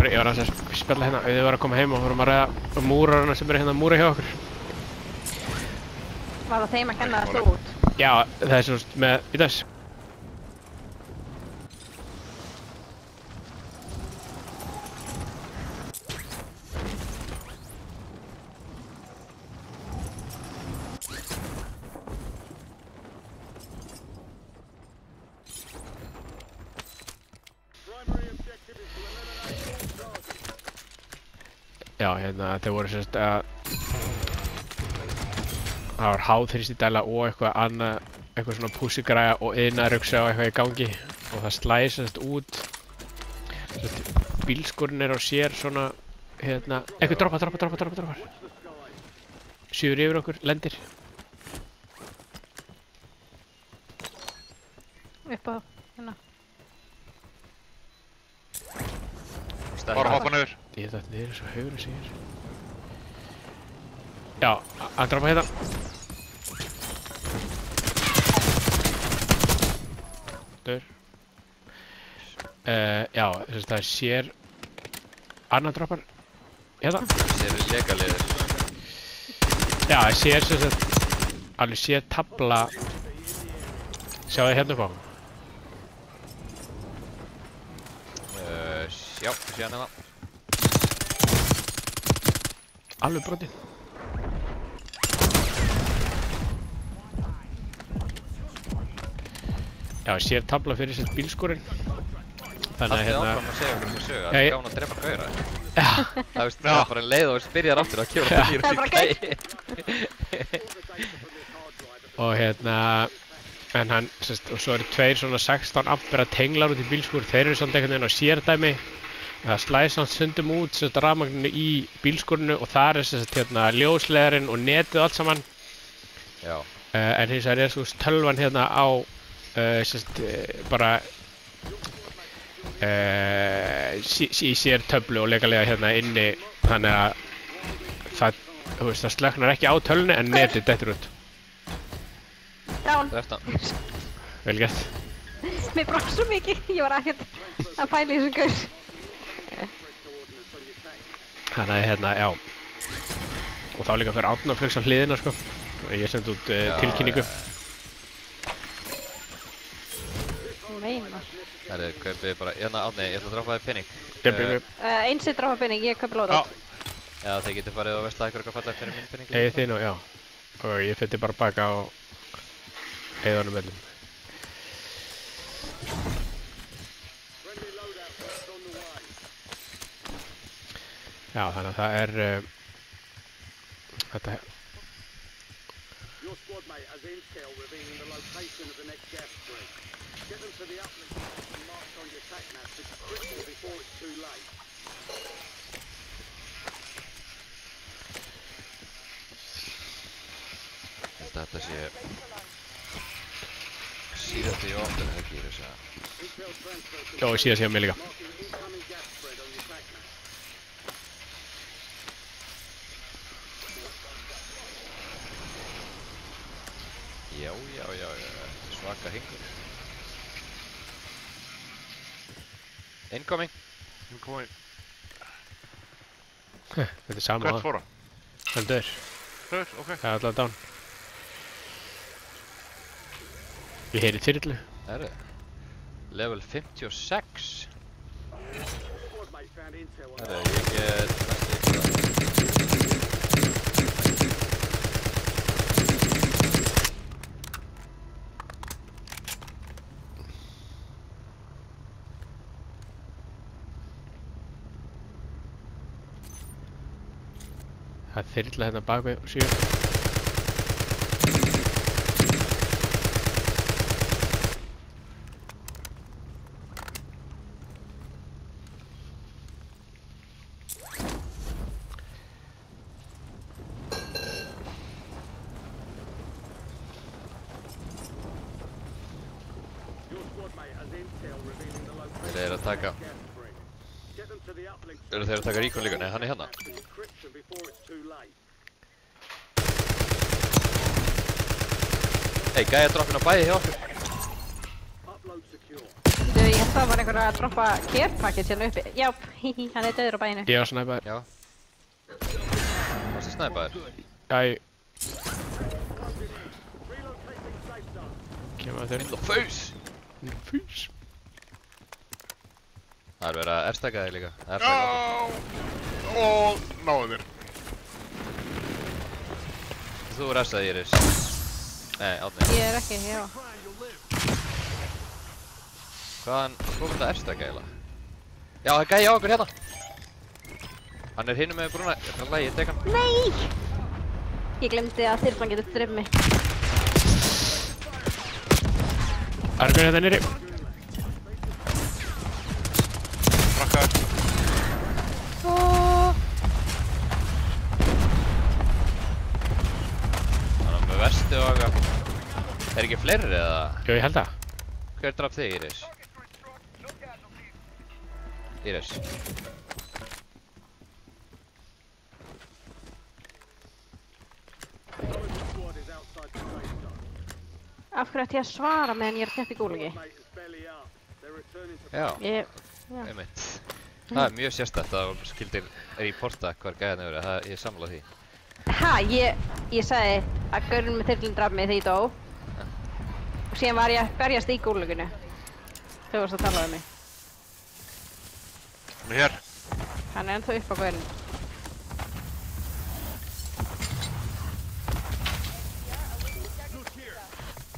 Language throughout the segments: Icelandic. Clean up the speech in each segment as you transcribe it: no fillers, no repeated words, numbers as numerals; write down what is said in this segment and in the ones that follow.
Sorry, ég var að spjalla hérna. Við varum að koma heim og vorum að ræða múrarana sem eru hérna múra hjá okkur. Var það þeim að kenna það þú út? Já, það er svona með Vítas. Já, hérna, þeir voru sérst að það var háþrýstidæla og eitthvað annað, eitthvað svona pússigræja og iðnaðarrugsa og eitthvað í gangi og það slæði sérst út sérst, bílskurinn er á sér svona, hérna, eitthvað droppar Sjöður yfir okkur, lendir Upp á, hérna Bara hoppa niður. Ég þetta niður svo haugur að segja Já, hann droppa hérna Dör Já, þess að það er sér annar droppar hérna Sér er legaliður. Já, sér sem sagt alveg sér tabla Sjáðu þið hérna upp á Já, sé hann hérna. Alveg brotið Já, sér tabla fyrir sett bílskúrinn Þannig að hérna Alltaf áfram að segja okkur um sögu, það Nei. er gáðan að drepa gauðra. Það veist, það er bara leið og byrjar aftur að kjóra það Það er bara Og hérna En hann, sérst, og svo eru tveir svona 16 ampera tenglar út í bílskúr Þeir eru samt einhvern veginn á sérdæmi Það slæðir samt stundum út sérst rafmagninu í bílskúrinu og þar er sérst hérna ljósleiðarinn og netið allt saman Já. En hins vegar er svo tölvan hérna á sérst bara í sér töflu og leikalega hérna inni þannig að það slöknar ekki á tölunni en netið dettur út Down. Það er eftir. Vel gert Mér brá svo mikið, ég var ekkert að pæla í þessum gaur. Þannig að hérna, já og þá líka fyrir átnaflugs á hliðina sko og ég sendi út tilkynningu Þú meinar. Það er kaupið bara, hérna Árni, ég ætla að droppa þér penning. Einsið droppa penning, ég kaupi lóðat. Já, þeir getur farið og veistla eitthvað falla fyrir minn penning. Egið þið nú, já og ég fytti bara baka á heiðanum öllum Já, þannig að það er þetta Your squad mate has intel revealing the location of the next gas spring. Get them to the uplink and marked on your tac map quickly before it's too late. Þetta sé síðast í ofnir ekki í þess að Já, og síðan séu mig líka Incoming gas spread on your tac map. Já, svaka hingur. Incoming. Þetta er sama Hvert fór hann? Hann dör Dör, ok. Það er alltaf down Ég heyri þyrlu Herru. Level 56. Squad mate found intel on Herru, ég get næstu ykkur. Það er þyrla hérna bak við síðan Your squad mate has intel revealing the location Þeir eru að taka. of the gas spring. Get them to the uplink Eru þeir að taka Recon líka? Nei, hann er hérna. encryption before it's too late. Hey, gæja droppin á bæði hjá okkur. upload secure. Ég held það var einhver að droppa care package hérna uppi. Já, hihi, hann er döður á bæinu. Ég var snæpaður. Já. Varstu snæpaður? Já, kemur að þeirra. In the face! Fís. Það er verið að erstaka þig líka. Já! Og náðu mér. Þú restaði Íris. Nei, Árni. Ég er ekki, já. Hvaðan kom þetta erstaka eiginlega? Já, það er gæi á okkur hérna! Hann er hinum með brúna. Ég ætla að lægi, ég tek hann. Nei! Ég glemdi að þyrlan getur drifið mig. Argur hérna nýri. Frakkaður. Hann er með verstu og eitthvað. Er ekki fleiri eða? Jú, ég held það. Hver draf þig, Íris? Íris. Squad is outside the safe zone. Af hverju ætti ég að svara meðan ég er að keppa í gúlagi? Mate is belly up. They're returning to Já, Já. einmitt. Það er mjög sérstætt að skildir reporta hvar gæðan hefur verið. Ég samla því. Ha, ég sagði að gaurinn með þyrlinn draf mig þegar ég dó. Og síðan var ég að berjast í gúlaginu. Þau varst að tala um mig. Hann er hér. Hann er ennþá upp á gaurinn.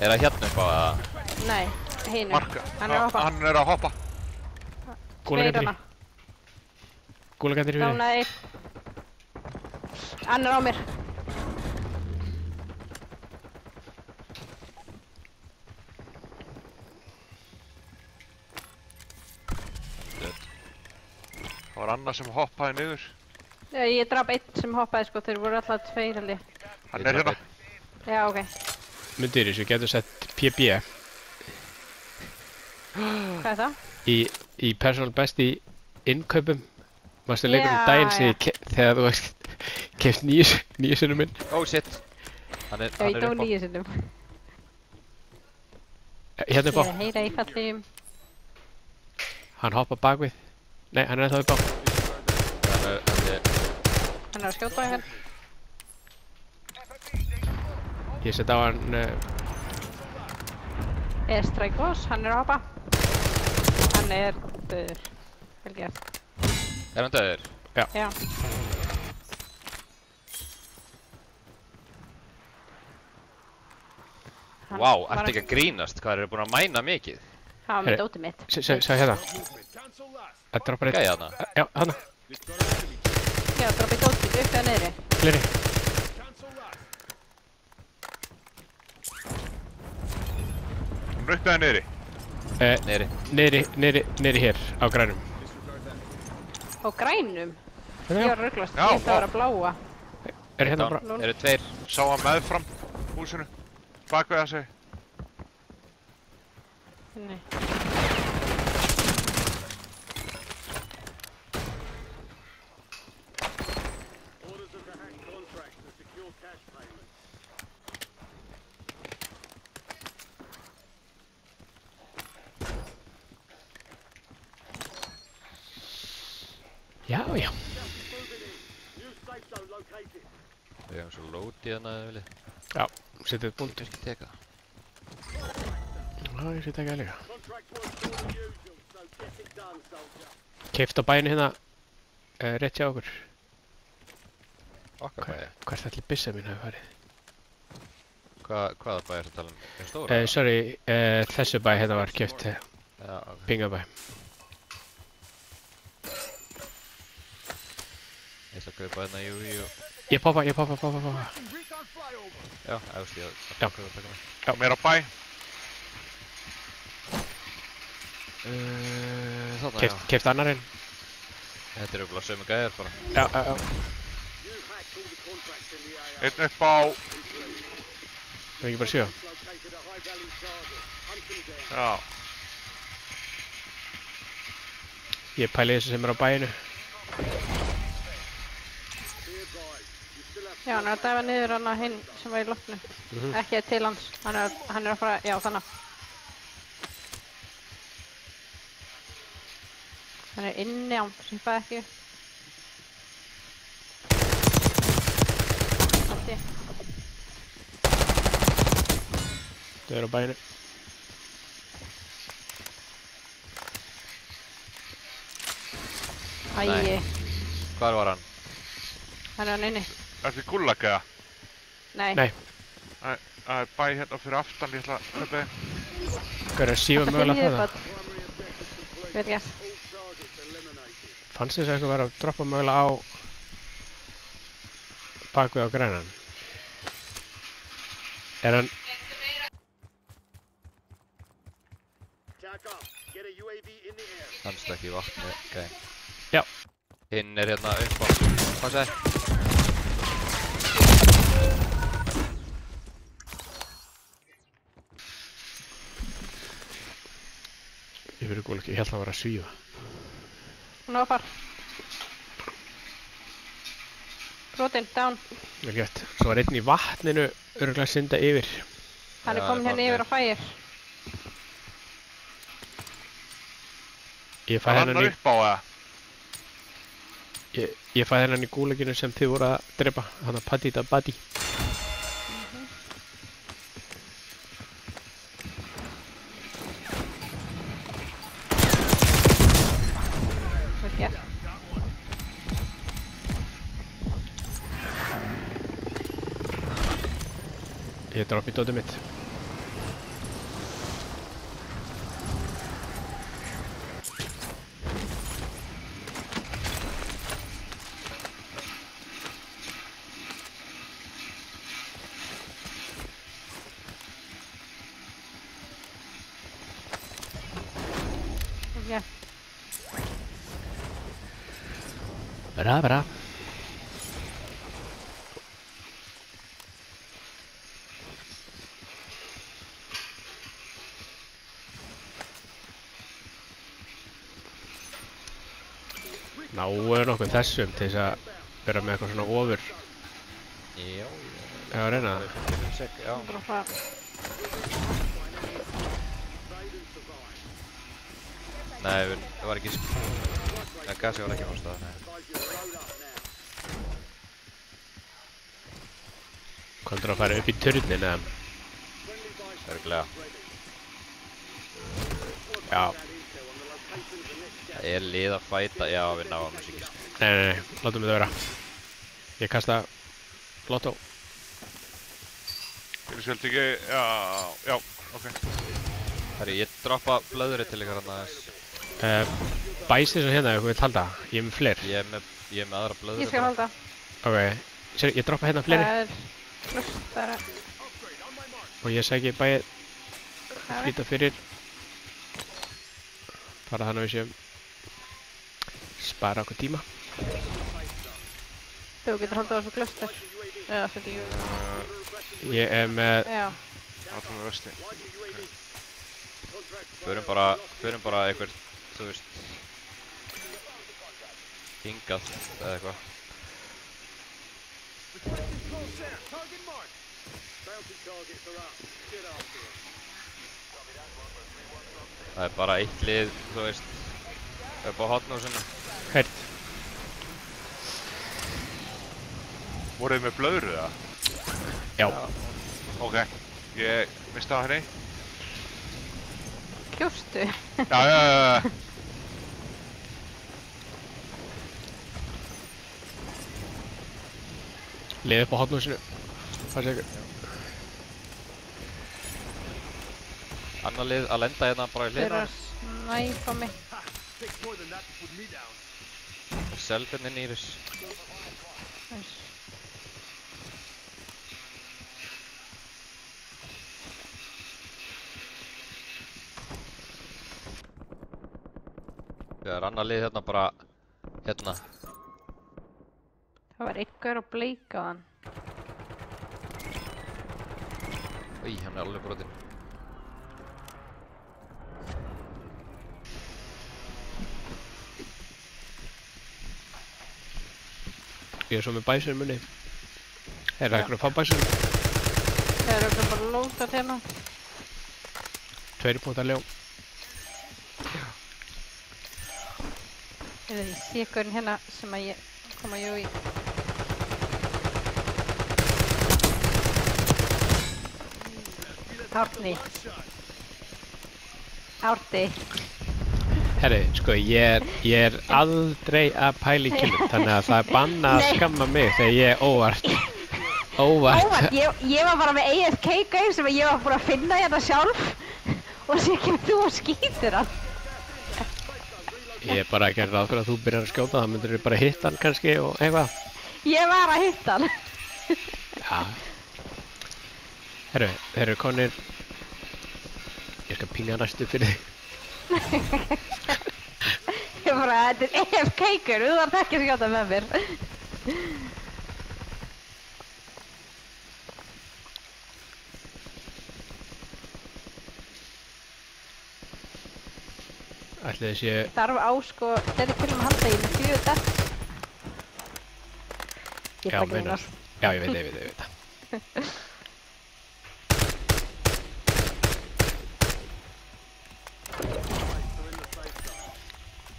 Er það hérna upp á að... Nei, hinu. Marka. Hann er að hoppa. Hann er að hoppa. Gúlagandri. Gúlagandri fyrir. Dánaði einn. Annar á mér. Það var annar sem hoppaði niður. Ég draf einn sem hoppaði sko, þeir voru alltaf tveir held ég. Hann er hérna. Já, ok. Myndir þessu, getur sett PB Hvað er það? í personal best í innkaupum. Mástu leikur Já, daginn sem já. þegar þú veist keft nýju sinnum minn. Oh shit! Hann er Já, ég dó upp á. 9 sinnum. Hérna upp á. Ég heyra í falli. Hann hoppa bakvið. Nei, hann er ennþá upp á. Hann er... Hann er að skjóta á einhvern. Ég set á hann... Strækos, hann er að hoppa. Hann er döður. Vel gert. Er hann döður? Já. Hann Vá, var ertu ekki að grínast? Hvað eru búin að mæna mikið? Hann var með dótið mitt. Sjá hérna. Það droppar eitt. Gæði hana? Já, hana. Já, droppið dótið mitt upp eða niðri. Fleiri. Hann er upp eða niðri. Niðri. Niðri hér á grænum. Á grænum? Hérna, Ég var að rugglast. Já, Ég ætti að vera bláa. Er hérna bara... Eru tveir. Sá hann meðfram húsinu. Bakvið að sig. Nei. orders of the hack contract to secure cash payments. Já, já. Moving in. New safe zone located. Við hefum svo lótið hana eða viljið. Já, setið búndur. Ekki teka. Já, ég setið ekki að líka. Contract works all the usual, so get it done, soldier. Keift á bæinu hérna. Rétt hjá okkur. Okkar bæði. Hvert ætli byssa mín hafi farið? Hvaða bæði er það að tala um? Er stóra? Sorry, þessu bæ hérna var keift. Já, ok. Pingabæ. Ég ætla að kaupa hérna jú. Ég poppa. Já, eftir ég Já. að kaupa taka mig. Meira bæ. Þarna, já. Keift annarinn. Þetta eru bara sömu gæðir bara. Já. You hacked all the contracts in the AR. Einn upp á... Það er ekki bara sjö. Located a high value target. Hunt them down. Já. Ég pæli þessu sem er á bæinu. Be advised. You still have Já, hann er að dæfa niður hann hinn sem var í loftinu. Ekki til hans. Hann er að fara, já þannig. Hann inni á, sýpaði ekki. Allt í. Þau eru á bæinu. Æi, Hvar var hann? hann er hann inni. Ertu í gullag eða? Nei. Nei. Það er bæ hérna fyrir aftan, ég ætla að kaupa þig. Hvað er að sífa mögulega það? Veit ekki. Fannst þess að eitthvað vera að droppa mögulega á bakvið á grænan? Er hann... Fannst ekki í vatni, ok. Já. Hinn er hérna upp á. Hvað segir? Ég verið góð ekki, ég held að hann var að svífa. Hún var far. Brotin, down. Vel gett. Svo var einn í vatninu örugglega að synda yfir. Hann er Já, komin hérna yfir á fæir. Ég fæ Það hennan rannar í... upp á eða? Ég fæ hennan í gúleginu sem þið voru að drepa. Hann að Padita Buddy. Vel gert. Ég droppi dótið mitt. Vel gert. Bra, bra. Náu nokkuð þessum til þess að vera með eitthvað svona ofur. Já. Já, reyna það. Já. Bara far. Nei, það var ekki... Nei, gasi var ekki á stað, nei. Hvað heldur að fara upp í turnin eða? Örglega. Já. Það er lið að fæta, já við náum þessu ekki. Nei, látum þetta vera. Ég kasta Lotto. Fyrir svolítið ekki, já, ok. Herri, ég droppa blöðrið til ykkur hann aðeins. Bæsið svo hérna ef þú vilt halda. Ég er með fleiri. Ég er með aðra blöðrið. Ég skal halda. Ok. Sér, ég droppa hérna fleiri. Það er flustara. Og ég sæki bæið flýta fyrir. Bara þannig að við séum spara okkur tíma. Þú getur haldið á þessu klustur. Eða þetta ekki. Ég er með... Já. Það er með vesti. Förum bara eitthvað, þú veist, hingað eða eitthvað. Það er bara eitt lið, þú veist, upp á hotnúsinu. Heyrt. Voruð þið með blöðru eða? Já. Ok, ég misti það henni. Kjóstu. Já. Lið upp á hotnúsinu. Fær sér. Annar lið að lenda hérna bara í Þeir eru hliðina. að snæpa mig. Selbin inn í þess. Þess. Það er annar lið hérna bara, hérna. Það var ykkur að bleika á hann. Í, hann er alveg brotinn. Ég er svo með bæsur í munni. Er það eitthvað að fá bæsur? Þeir eru bara lótað hérna. 2 punktar ljó. Ég sé gaurinn hérna sem að ég kom að jú í. Árni. Herri, sko, ég er aldrei að pæla í killum, þannig að það er banna að skamma mig þegar ég er óvart. Ég var bara með AFK-gaur sem ég var búin að finna hérna sjálf og sér kemur þú og skýtur hann. Ég er bara að gera ráð fyrir að þú byrjar að skjóta, þá myndir bara hitta hann kannski og eitthvað. Ég var að hitta hann. Já. Herru, þeir eru konir. Ég skal pinga næstu fyrir þig. Ég bara, þetta er AFK-gaur, þú þarf ekki að skjóta með mér. Ætli þið séu... Þarf á sko, þeirri til að halda í með 4 deaths. Ég Já, er ekki meinar. Já, ég veit það.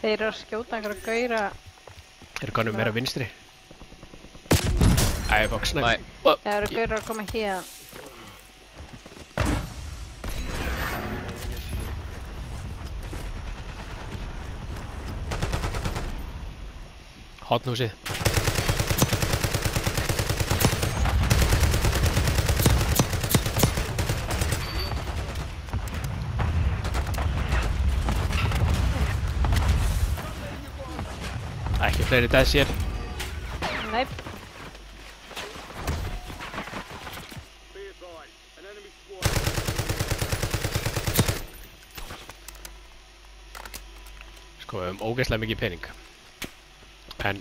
Þeir eru að skjóta einhverja gauðra. Þeir eru konum meira vinstri. Æ, boksna. Nei. Það eru gauðra að koma hér. Hotnhúsið. Ekki fleiri deaths hér. Nei. Be advised, an enemy squad. Sko, við höfum ógeðslega mikið pening. En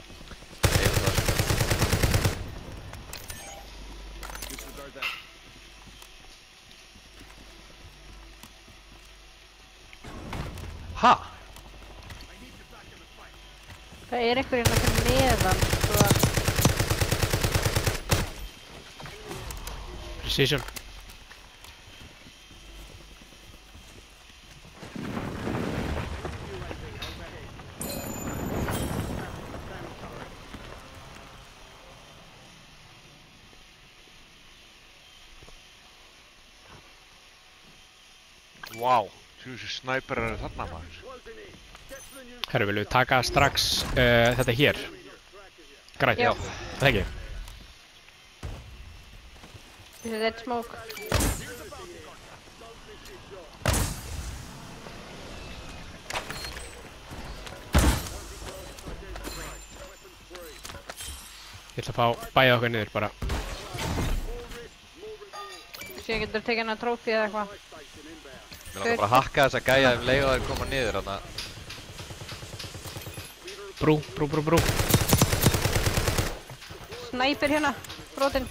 Ha? Það er einhver hérna fyrir neðan, sko. Precision. Vá, þessi snæperar eru þarna maður. Herru, viljum við taka strax þetta hér? Grænt, Já. það ekki? This is dead smoke. Ég ætla að fá bæja okkur niður bara. Síðan getur tekið hennar trófí eða eitthvað. Mér langar bara að hakka þessa gæja leið og þeir koma niður þarna. Brú. Snæper hérna, brotinn.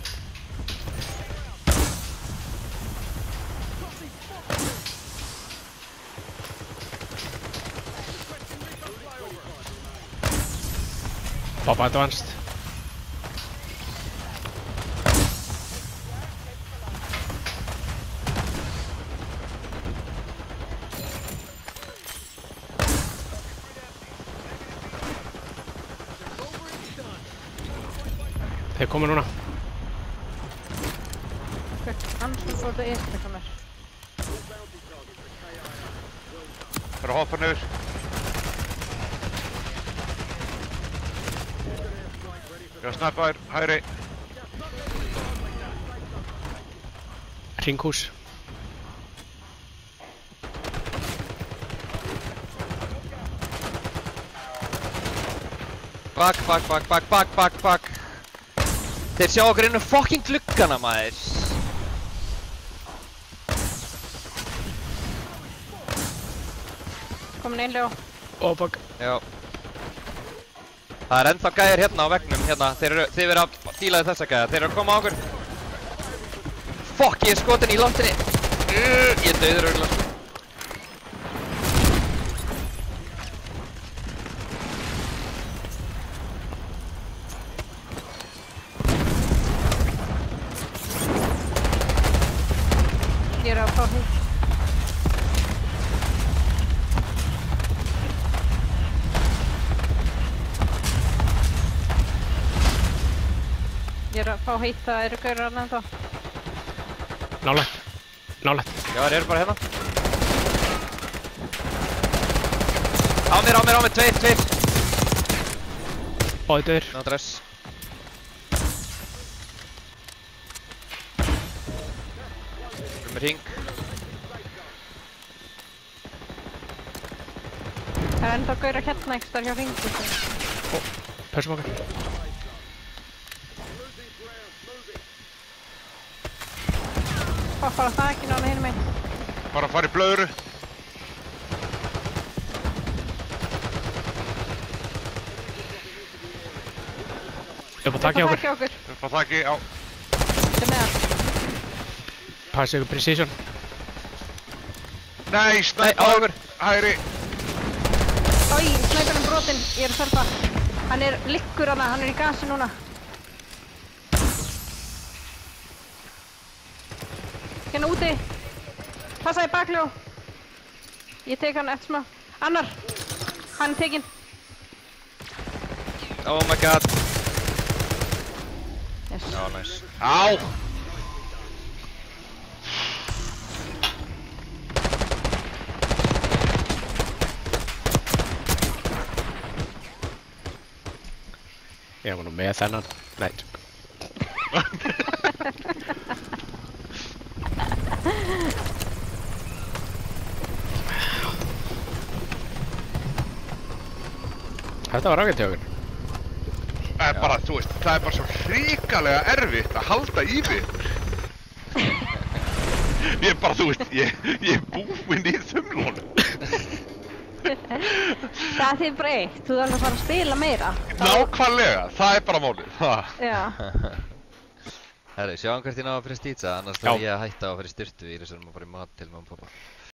Pop advanced. Þeir koma núna. Hann sem fór það eftir eitthvað mér. Það eru að hoppa niður. Ég er að snappa þér, hægri. Hringhús. Bak. Þeir sjá okkur inn um fucking gluggana, maður. Komin einlega á. Ó, bak. Já. Það er ennþá gæjar hérna á veggnum, hérna. Þið verið að díla við þessa gæja. Þeir eru að koma á okkur. Fuck, ég er skotin í loftinni. Ég er dauður örugglega, sko. Ég er að fá hús. Ég er að fá hitt, það eru gaurar annað ennþá. Nálægt. Nálægt. Já, þeir eru bara hérna. Á mér, tveir. Báðir döðir. Ná dress. Með hring. Það er ennþá gaurar hérna ekki starf hjá hringu. Pössum okkur. Hoppar á þakinu alveg hinum megin. Bara að fara í blöðru. Upp á þakki á okkur. okkur. Upp á þakki á... Þetta er meðan. Passi ykkur precision. Nei, Nei, á snæpa. okkur. Hægri. Í, snæparinn brotinn. Ég er að sörfa. Hann er liggur hana, hann er í gasi núna. Hérna úti. Passa í bakljó. Ég tek hann eftir smá. Annar. Hann er tekinn. Oh my god. Yes. Já, nice. Á! Ég var nú með þennan. Nei. Þetta var ágætt hjá okkur. Það er bara, þú veist, það er bara svo hrikalega erfitt að halda í við. Ég er bara, þú veist, ég er búinn í þumlunum. Það er því bara eitt. Þú þarf að fara að spila meira. Nákvæmlega, það er bara málið. Já. Herri, sjáum hvert ég ná að fyrir stýtsa, annars Já. þarf ég að hætta á að fyrir styrtu í þessum að fara í mat til mamma og pappa.